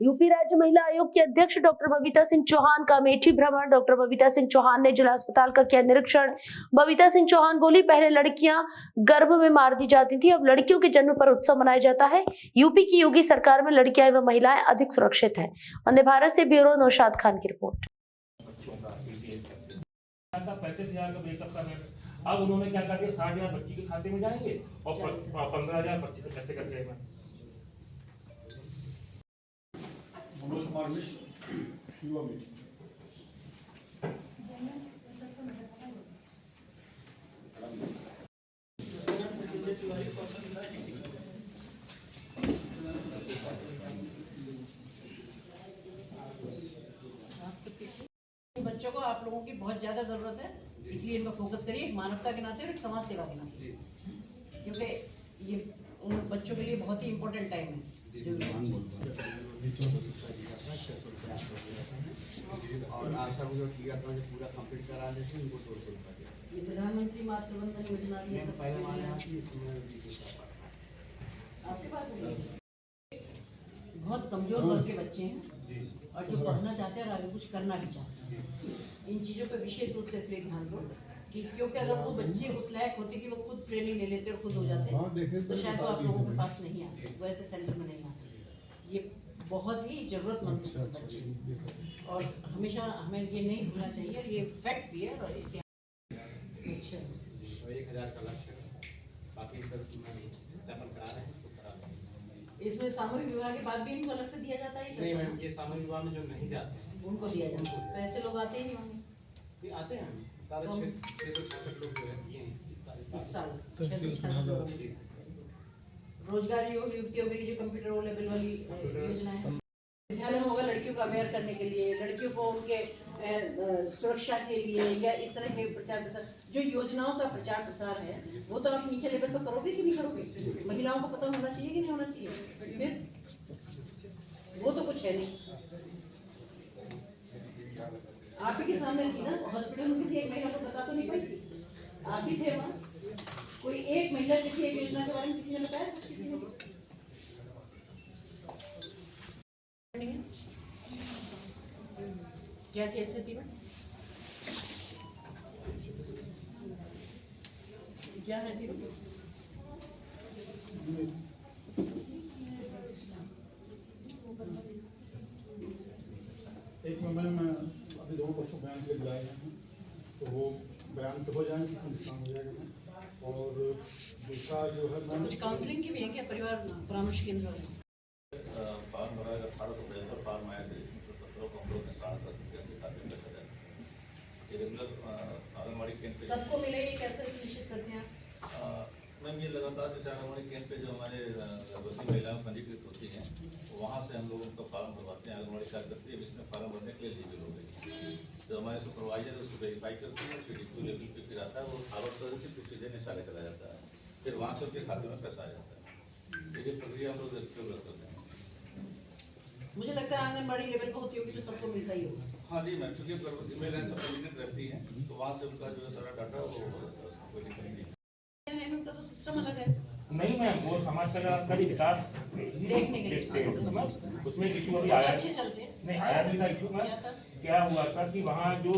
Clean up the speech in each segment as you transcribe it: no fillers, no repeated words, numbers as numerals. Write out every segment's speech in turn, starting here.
UP राज्य महिला आयोग की अध्यक्ष डॉक्टर बबीता सिंह चौहान का अमेठी भ्रमण। डॉक्टर बबीता सिंह चौहान ने जिला अस्पताल का किया निरीक्षण। बबीता सिंह चौहान बोली, पहले लड़कियां गर्भ में मार दी जाती थी, अब लड़कियों के जन्म पर उत्सव मनाया जाता है। यूपी की योगी सरकार में लड़कियां एवं महिलाएं अधिक सुरक्षित हैं। वंदे भारत से ब्यूरो नौशाद खान की रिपोर्ट। 35,000 का ब्रेकअप का है। अब उन्होंने क्या कर दिया, 60,000 बच्ची के खाते में जाएंगे और 15,000 बच्चे के खाते करते हैं। मनोज कुमार मिश्र, युवा मीटिंग। बच्चों को आप लोगों की बहुत ज्यादा जरूरत है, इसलिए इनका फोकस करिए, एक मानवता के नाते और एक समाज सेवा के नाते, क्योंकि ये उन बच्चों के लिए बहुत ही इम्पोर्टेंट टाइम है। और आशा जो पूरा कंप्लीट करा देते उनको प्रधानमंत्री मातृ वंदन योजना आपके पास बहुत कमजोर वर्ग के बच्चे हैं और जो पढ़ना चाहते हैं और आगे कुछ करना भी चाहते हैं, इन चीज़ों पर विशेष रूप से इसलिए ध्यान दो कि क्योंकि अगर वो बच्चे उस लायक होते कि वो खुद ट्रेनिंग ले लेते और खुद हो जाते तो शायद वो आप लोगों के पास नहीं आते, वो ऐसे सेंटर में नहीं आते। ये बहुत ही जरूरतमंद बच्चे और हमेशा हमें ये नहीं भूलना चाहिए, और ये फैक्ट भी है। और 1,000 का लक्ष्य, बाकी सब करा रहे हैं। इसमें सामूहिक विवाह के बाद भी इनको अलग से दिया जाता है? नहीं मैम, ये सामूहिक विवाह में जो नहीं जाते उनको दिया जाता है, तो ऐसे लोग आते ही नहीं होंगे। आते हैं 666 लोग इस साल 666 रोजगार युवतियों के लिए जो कंप्यूटर ओ लेवल वाली योजना है, विद्यालय में होगा लड़कियों को अवेयर करने के लिए, लड़कियों को उनके सुरक्षा के लिए, या इस तरह के प्रचार प्रसार जो योजनाओं का प्रचार प्रसार है वो तो आप नीचे लेवल पर करोगे कि नहीं करोगे? महिलाओं को पता होना चाहिए कि नहीं होना चाहिए? फिर वो तो कुछ है नहीं। आप ही के सामने थी ना, हॉस्पिटल में किसी एक महिला को बता तो नहीं पाई, आप ही थे वहाँ। कोई एक महिला किसी एक योजना के बारे में किसी ने बताया? किसी ने? क्या क्या स्थिति में क्या है? एक में मैं अभी दोनों बच्चों बयान के लिए बुलाए गए हैं, तो वो बयान पे हो जाएंगे, नुकसान हो जाएगा। और दूसरा जो है मैं कुछ काउंसलिंग की भी है क्या? परिवार परामर्श केंद्र है? फॉर्म भरा 1800 फॉर्म आया था, इसमें 17 को हम लोग ने 7 खाते में रखा जाए। ये रेगुलर आंगनबाड़ी केंद्र पे सबको मिले, ये कैसे सुनिश्चित करते हैं? मैम ये लगातार जैसे आंगनबाड़ी केंद्र पे जो हमारे गर्भवती महिलाएं पंजीकृत होती हैं, वहाँ से हम लोग उनका फॉर्म भरवाते हैं। आंगनबाड़ी कार्यकर्ता इसमें फॉर्म भरने के लिए एलिजिबल हो गई, तो हमारे सुपरवाइजर उसको वेरीफाई करते हैं, CDQ लेवल पे फिर आता है, वो फॉरवर्ड कर देते फिर सीधे निशाले चला जाता है, फिर वहाँ से उनके खाते में पैसा आ जाता है। ये प्रक्रिया हम लोग रेगुलर करते हैं। मुझे लगता है आंगनबाड़ी लेवल पर होती होगी तो सबको मिलता ही होगा। हाँ जी मैम, क्योंकि गर्भवती महिलाएं सब रहती हैं, तो वहाँ से उनका जो सारा डाटा वो कोई दिक्कत नहीं है। उनका तो सिस्टम अलग है। नहीं मैम, वो समाज कल्याण का विकास देखने के लिए उसमें इशू अभी आया अच्छे चलते हैं। नहीं, आया नहीं था इशू में। क्या हुआ था कि वहाँ जो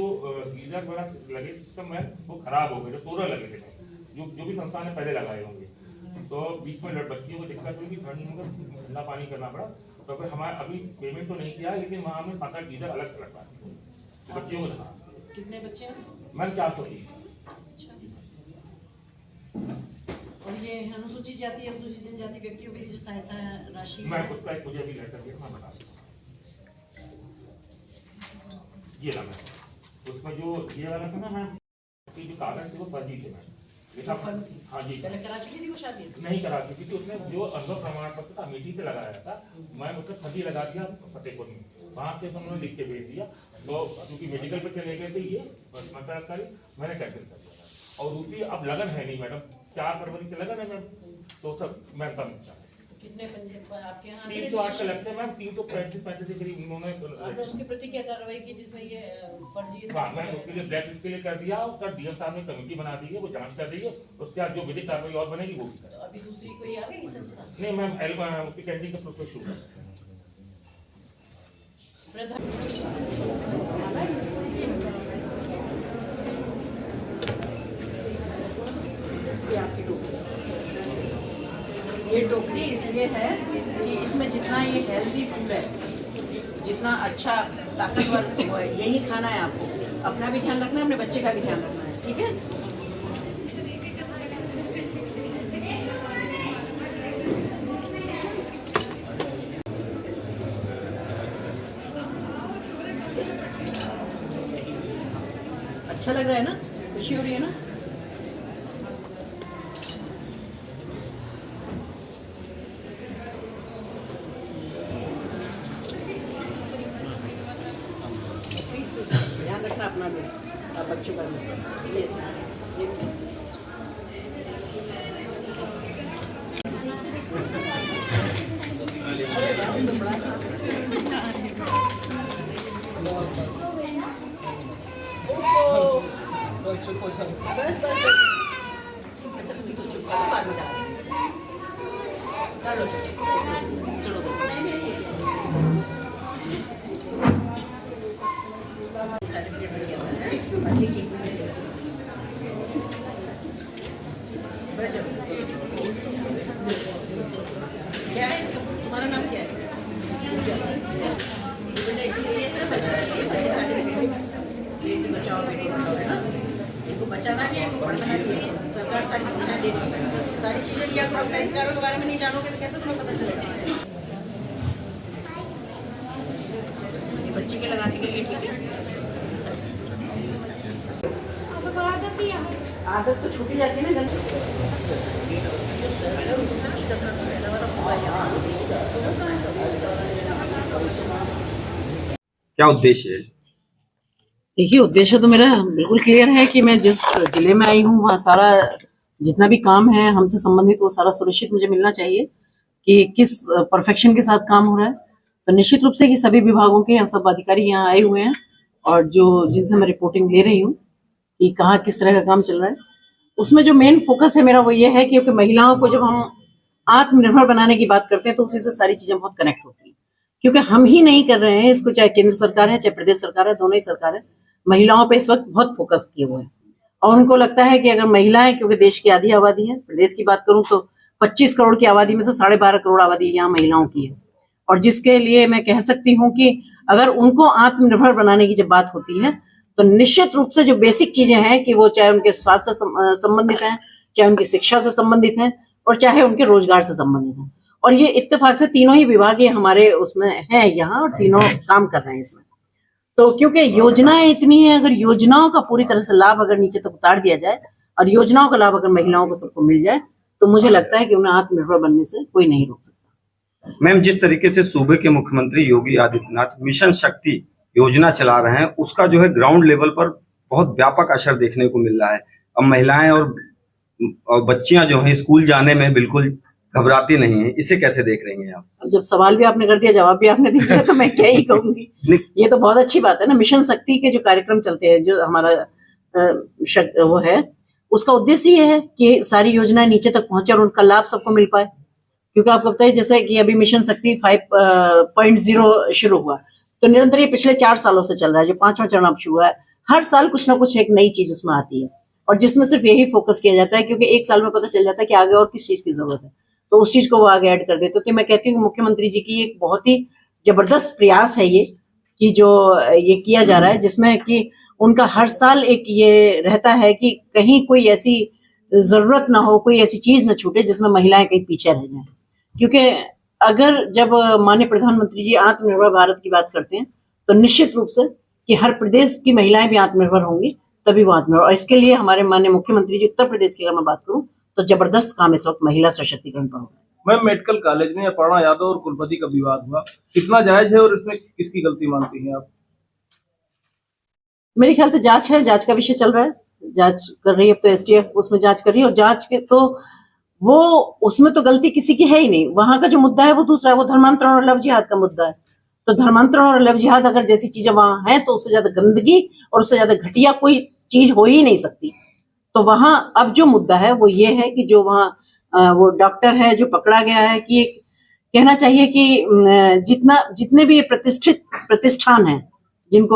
गीजर बड़ा लगे सिस्टम है वो खराब हो गए, जो सोलर लगे थे जो भी संस्था ने पहले लगाए होंगे, तो बीच में बच्चियों को दिक्कत हुई कि ठंडा पानी करना पड़ा। तो फिर हमारा अभी पेमेंट तो नहीं किया, लेकिन वहाँ हमने 7-8 गीजर अलग से लगवाए बच्चियों को। था कितने बच्चे हैं? मैम 430। और ये अनुसूचित जाति अनुसूचित जनजाति व्यक्तियों के लिए जो सहायता राशि मैं उसका एक मुझे अभी लेटर दिया, मैं बता दूँ। ये लगा उसमें जो ये वाला था ना मैम, जो कागज थे वो फर्जी थे मैम। हाँ जी, पहले करा चुकी थी वो शादी? नहीं करा चुकी थी, उसमें जो अनुभव प्रमाण पत्र था अमेठी से लगाया था, मैं उसका फर्जी लगा दिया फतेहपुर में, वहाँ से उन्होंने लिख के भेज दिया। तो क्योंकि मेडिकल पे चले गए थे ये मंत्राधिकारी, मैंने कैंसिल कर दिया। और दूसरी अब लगन है नहीं मैडम, 4 फरवरी से लगन है मैम, तो सब मैं कम कितने आपके यहाँ 308 का लगते हैं मैम, 335 के करीब उन्होंने उसके प्रति क्या कार्रवाई की जिसने ये फर्जी? हाँ मैम, उसके लिए ब्लैक लिस्ट के लिए कर दिया, और कल डीएम साहब ने कमेटी बना दी है, वो जांच कर रही है, उसके बाद जो विधिक कार्रवाई और बनेगी वो भी। अभी दूसरी कोई आ गई संस्था? नहीं मैम, उसकी कैंटीन का प्रोसेस शुरू है। ये आपकी टोकरी। ये टोकरी इसलिए है कि इसमें जितना ये हेल्दी फूड है, जितना अच्छा ताकतवर वो है, यही खाना है आपको। अपना भी ध्यान रखना है, अपने बच्चे का भी ध्यान रखना है, ठीक है। अच्छा लग रहा है ना, खुशी हो रही है ना। ध्यान रखना अपना भी और बच्चों का भी। ये भी। बस बस अच्छा तुम तो चुप करो, बाद में डाल लो चलो सर्टिफिकेट मिल गया क्या है इसका, तुम्हारा नाम क्या है? बेटा इसलिए सर्टिफिकेट बेटी बचाओ बेटी पढ़ाओ, है ना। इनको बचाना भी है, इनको पढ़ाना भी है। सरकार सारी सुविधाएं दे रही है, सारी चीजें लिया। तो अपने अधिकारों के बारे में नहीं जानोगे तो कैसे तुम्हें पता चलेगा? ये बच्चे के लगाने के लिए ठीक है। आदत तो छूटी जाती है ना गलती। जो स्वस्थ है उनको तो टीकाकरण पहला वाला होगा। क्या उद्देश्य है? देखिए, उद्देश्य तो मेरा बिल्कुल क्लियर है कि मैं जिस जिले में आई हूँ वहाँ सारा जितना भी काम है हमसे संबंधित वो सारा सुनिश्चित मुझे मिलना चाहिए कि किस परफेक्शन के साथ काम हो रहा है। तो निश्चित रूप से कि सभी विभागों के यहाँ सब अधिकारी यहाँ आए हुए हैं और जो जिनसे मैं रिपोर्टिंग ले रही हूँ कि कहाँ किस तरह का काम चल रहा है, उसमें जो मेन फोकस है मेरा वो ये है क्योंकि महिलाओं को जब हम आत्मनिर्भर बनाने की बात करते हैं तो उसी से सारी चीजें बहुत कनेक्ट होती हैं। क्योंकि हम ही नहीं कर रहे हैं इसको, चाहे केंद्र सरकार है चाहे प्रदेश सरकार है, दोनों ही सरकार है महिलाओं पे इस वक्त बहुत फोकस किए हुए हैं। और उनको लगता है कि अगर महिलाएं, क्योंकि देश की आधी आबादी है, प्रदेश की बात करूं तो 25 करोड़ की आबादी में से 12.5 करोड़ आबादी यहाँ महिलाओं की है। और जिसके लिए मैं कह सकती हूँ कि अगर उनको आत्मनिर्भर बनाने की जब बात होती है तो निश्चित रूप से जो बेसिक चीजें हैं कि वो चाहे उनके स्वास्थ्य से संबंधित हैं, चाहे उनकी शिक्षा से संबंधित हैं और चाहे उनके रोजगार से संबंधित हैं। और ये इत्तेफाक से तीनों ही विभाग ये हमारे उसमें है यहाँ और तीनों काम कर रहे हैं इसमें। तो क्योंकि योजनाएं इतनी है, अगर योजनाओं का पूरी तरह से लाभ अगर नीचे तक उतार दिया जाए और योजनाओं का लाभ अगर महिलाओं को सबको मिल जाए तो मुझे लगता है कि उन्हें आत्मनिर्भर बनने से कोई नहीं रोक सकता। मैम, जिस तरीके से सूबे के मुख्यमंत्री योगी आदित्यनाथ मिशन शक्ति योजना चला रहे हैं उसका जो है ग्राउंड लेवल पर बहुत व्यापक असर देखने को मिल रहा है। अब महिलाएं और बच्चियां जो हैं स्कूल जाने में बिल्कुल घबराती नहीं है, इसे कैसे देख रही हैं आप? अब जब सवाल भी आपने कर दिया, जवाब भी आपने दे दिया, तो मैं क्या ही कहूंगी। ये तो बहुत अच्छी बात है ना। मिशन शक्ति के जो कार्यक्रम चलते हैं, जो हमारा वो है, उसका उद्देश्य ये है कि सारी योजनाएं नीचे तक पहुंचे और उनका लाभ सबको मिल पाए। क्योंकि आपको पता है जैसे कि अभी मिशन शक्ति 5.0 शुरू हुआ तो निरंतर ये पिछले 4 सालों से चल रहा है। जो 5वां चरण अब शुरू हुआ है, हर साल कुछ ना कुछ एक नई चीज उसमें आती है और जिसमें सिर्फ यही फोकस किया जाता है क्योंकि एक साल में पता चल जाता है कि आगे और किस चीज की जरूरत है, तो उस चीज को वो आगे ऐड कर देते। तो मैं कहती हूँ मुख्यमंत्री जी की एक बहुत ही जबरदस्त प्रयास है ये कि जो ये किया जा रहा है, जिसमें कि उनका हर साल एक ये रहता है कि कहीं कोई ऐसी जरूरत ना हो, कोई ऐसी चीज ना छूटे जिसमें महिलाएं कहीं पीछे रह जाएं। क्योंकि अगर जब माननीय प्रधानमंत्री जी आत्मनिर्भर भारत की बात करते हैं तो निश्चित रूप से कि हर प्रदेश की महिलाएं भी आत्मनिर्भर होंगी, तभी वो आत्मनिर्भर। और इसके लिए हमारे माननीय मुख्यमंत्री जी उत्तर प्रदेश की अगर मैं बात करूं तो जबरदस्त काम इस वक्त महिला सशक्तिकरण पर हो रहा है। मैम, मेडिकल कॉलेज में अपर्णा यादव और कुलपति का विवाद हुआ, कितना जायज है और इसमें किसकी गलती मानती हैं आप? मेरे ख्याल से जांच है, जांच का विषय चल रहा है, जांच कर रही है। अब तो एसटीएफ उसमें जांच कर रही है और जांच के तो वो उसमें तो गलती किसी की है ही नहीं। वहां का जो मुद्दा है वो दूसरा है, वो धर्मांतरण और लव जिहाद का मुद्दा है। तो धर्मांतरण और लव जिहाद अगर जैसी चीजें वहां हैं तो उससे ज्यादा गंदगी और उससे ज्यादा घटिया कोई चीज हो ही नहीं सकती। तो वहां अब जो मुद्दा है वो ये है कि जो वहां वो डॉक्टर है जो पकड़ा गया है कि कहना चाहिए कि जितने भी प्रतिष्ठित प्रतिष्ठान हैं जिनको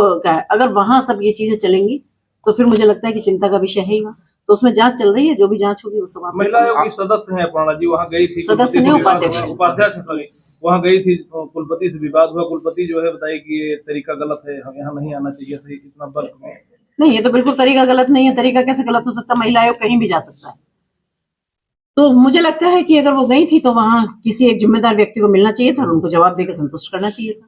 अगर वहां सब ये चीजें चलेंगी तो फिर मुझे लगता है कि चिंता का विषय है ही वहाँ। तो उसमें जांच चल रही है, जो भी जांच होगी वो सब आप महिला आयोग की सदस्य हैं अपर्णा जी, वहाँ गई थी। सदस्य नहीं, उपाध्यक्ष। उपाध्यक्ष सॉरी, वहाँ गई थी, कुलपति से विवाद हुआ। कुलपति जो है बताइए कि ये तरीका गलत है, हम यहाँ नहीं आना चाहिए सही इतना बल्क में। नहीं, ये तो बिल्कुल तरीका गलत नहीं है। तरीका कैसे गलत हो सकता है? महिला आयोग कहीं भी जा सकता है। तो मुझे लगता है कि अगर वो गई थी तो वहां किसी एक जिम्मेदार व्यक्ति को मिलना चाहिए था और उनको जवाब देकर संतुष्ट करना चाहिए था।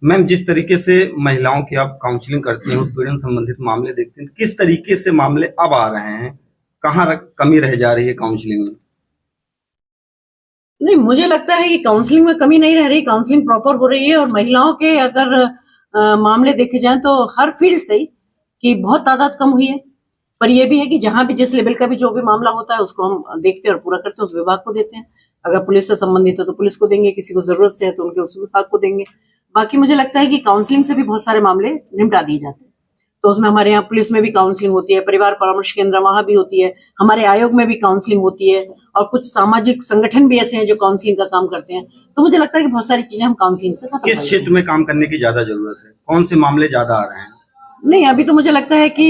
मैम, जिस तरीके से महिलाओं की आप काउंसलिंग करते हैं, उत्पीड़न संबंधित मामले देखते हैं, किस तरीके से मामले अब आ रहे हैं, कहाँ कमी रह जा रही है काउंसलिंग में? नहीं, मुझे लगता है कि काउंसलिंग में कमी नहीं रह रही, काउंसलिंग प्रॉपर हो रही है। और महिलाओं के अगर मामले देखे जाएं तो हर फील्ड से कि बहुत तादाद कम हुई है। पर यह भी है कि जहां भी जिस लेवल का भी जो भी मामला होता है उसको हम देखते हैं और पूरा करते हैं, उस विभाग को देते हैं। अगर पुलिस से संबंधित है तो पुलिस को देंगे, किसी को जरूरत से है तो उनके उस विभाग को देंगे। बाकी मुझे लगता है कि काउंसलिंग से भी बहुत सारे मामले निपटा दिए जाते हैं। तो उसमें हमारे यहाँ पुलिस में भी काउंसलिंग होती है, परिवार परामर्श केंद्र वहां भी होती है, हमारे आयोग में भी काउंसलिंग होती है, और कुछ सामाजिक संगठन भी ऐसे हैं जो काउंसलिंग का काम करते हैं। तो मुझे लगता है कि बहुत सारी चीजें हम काउंसलिंग से खत्म कर किस देते हैं। क्षेत्र में काम करने की ज्यादा जरूरत है? कौन से मामले ज्यादा आ रहे हैं? नहीं, अभी तो मुझे लगता है कि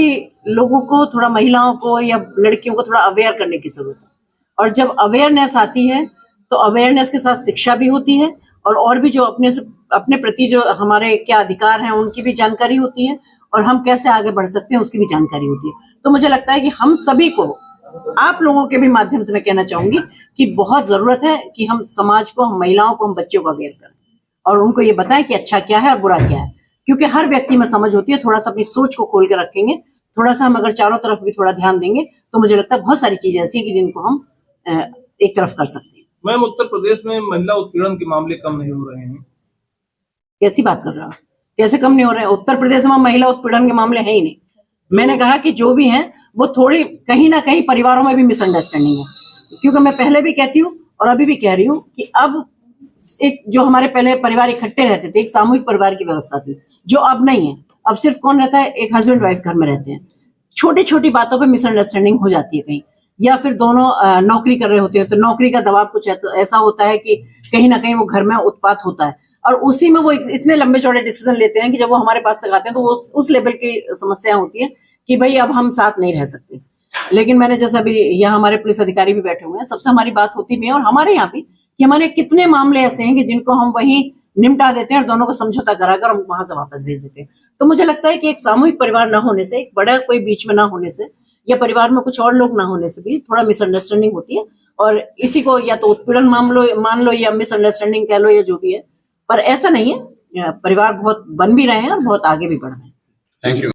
लोगों को थोड़ा, महिलाओं को या लड़कियों को थोड़ा अवेयर करने की जरूरत है। और जब अवेयरनेस आती है तो अवेयरनेस के साथ शिक्षा भी होती है, और भी जो अपने प्रति जो हमारे क्या अधिकार हैं उनकी भी जानकारी होती है, और हम कैसे आगे बढ़ सकते हैं उसकी भी जानकारी होती है। तो मुझे लगता है कि हम सभी को, आप लोगों के भी माध्यम से मैं कहना चाहूंगी कि बहुत जरूरत है कि हम समाज को, हम महिलाओं को, हम बच्चों को अवेयर करें और उनको ये बताएं कि अच्छा क्या है और बुरा क्या है। क्योंकि हर व्यक्ति में समझ होती है। थोड़ा सा अपनी सोच को खोल के रखेंगे, थोड़ा सा हम अगर चारों तरफ भी थोड़ा ध्यान देंगे तो मुझे लगता है बहुत सारी चीजें ऐसी कि जिनको हम एक तरफ कर सकते हैं। मैम, उत्तर प्रदेश में महिला उत्पीड़न के मामले कम नहीं हो रहे हैं। कैसी बात कर रहा हूँ? कैसे कम नहीं हो रहे हैं? उत्तर प्रदेश में महिला उत्पीड़न के मामले हैं ही नहीं। मैंने कहा कि जो भी हैं वो थोड़ी कहीं ना कहीं परिवारों में भी मिसअंडरस्टैंडिंग है। क्योंकि मैं पहले भी कहती हूँ और अभी भी कह रही हूँ कि अब एक जो हमारे पहले परिवार इकट्ठे रहते थे, एक सामूहिक परिवार की व्यवस्था थी, जो अब नहीं है। अब सिर्फ कौन रहता है? एक हस्बैंड वाइफ घर में रहते हैं। छोटी छोटी बातों पे मिसअंडरस्टैंडिंग हो जाती है कहीं, या फिर दोनों नौकरी कर रहे होते हैं तो नौकरी का दबाव कुछ ऐसा होता है कि कहीं ना कहीं वो घर में उत्पात होता है, और उसी में वो इतने लंबे चौड़े डिसीजन लेते हैं कि जब वो हमारे पास तक आते हैं तो वो उस लेवल की समस्या होती है कि भाई अब हम साथ नहीं रह सकते। लेकिन मैंने जैसा अभी यहाँ हमारे पुलिस अधिकारी भी बैठे हुए हैं, सबसे हमारी बात होती भी है, और हमारे यहाँ भी कि हमारे कितने मामले ऐसे हैं कि जिनको हम वहीं निपटा देते हैं और दोनों को समझौता कराकर हम वहां से वापस भेज देते हैं। तो मुझे लगता है कि एक सामूहिक परिवार ना होने से, एक बड़ा कोई बीच में ना होने से, या परिवार में कुछ और लोग ना होने से भी थोड़ा मिसअंडरस्टैंडिंग होती है, और इसी को या तो उत्पीड़न मान लो या मिसअंडरस्टैंडिंग कह लो या जो भी है। पर ऐसा नहीं है, परिवार बहुत बन भी रहे हैं और बहुत आगे भी बढ़ रहे हैं। Thank you.